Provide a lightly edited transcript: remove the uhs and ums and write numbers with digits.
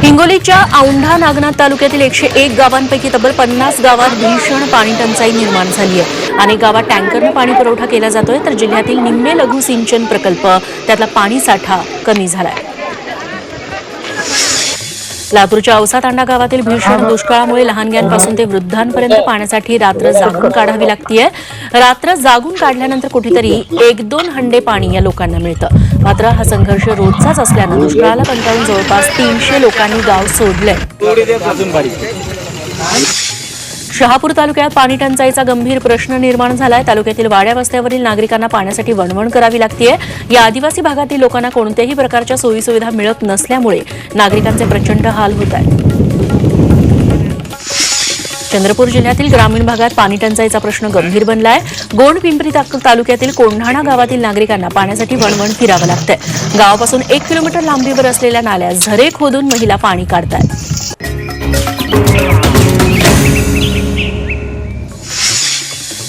हिंगोलीच्या औंढा नागनाथ तालुक्यातील 101 गावांपैकी तब्बल 50 गावात भीषण पाणी टंचाई निर्माण झाली आहे। अनेक गावात टँकरने पाणी पुरवठा केला जातोय, तर जिल्ह्यातील निम्मे लघु सिंचन प्रकल्प त्यातला पाणी साठा कमी झालाय। लातूरच्या औसा तांडा गावातील भीषण दुष्काळामुळे लहानग्यांपासून ते वृद्धांपर्यंत पाण्यासाठी रात्र जागून काढावी लागतीये। रात्र जागून काढल्यानंतर कुठेतरी 1-2 हंडे पाणी या लोकांना मिळतं। मात्र हा संघर्ष रोजचाच असल्यानं दुष्काळाला कंटाळून जवळपास 300 लोकांनी गाव सोडलंय। शहापूर तालुक्यात पाणी टंचाईचा गंभीर प्रश्न निर्माण झालाय। तालुक्यातील वाड्या वस्त्यावरील नागरिकांना पाण्यासाठी वणवण करावी लागतीये। या आदिवासी भागातील लोकांना कोणत्याही प्रकारच्या सोयीसुविधा मिळत नसल्यामुळे नागरिकांचे प्रचंड हाल होत आहेत। चंद्रपूर जिल्ह्यातील ग्रामीण भागात पाणी टंचाईचा प्रश्न गंभीर बनलाय। गोंडपिंपरी तालुक्यातील कोंढाणा गावातील नागरिकांना पाण्यासाठी वणवण फिरावं लागतंय। गावापासून 1 किलोमीटर लांबीवर असलेल्या नाल्यात झरे खोदून महिला पाणी काढतायत।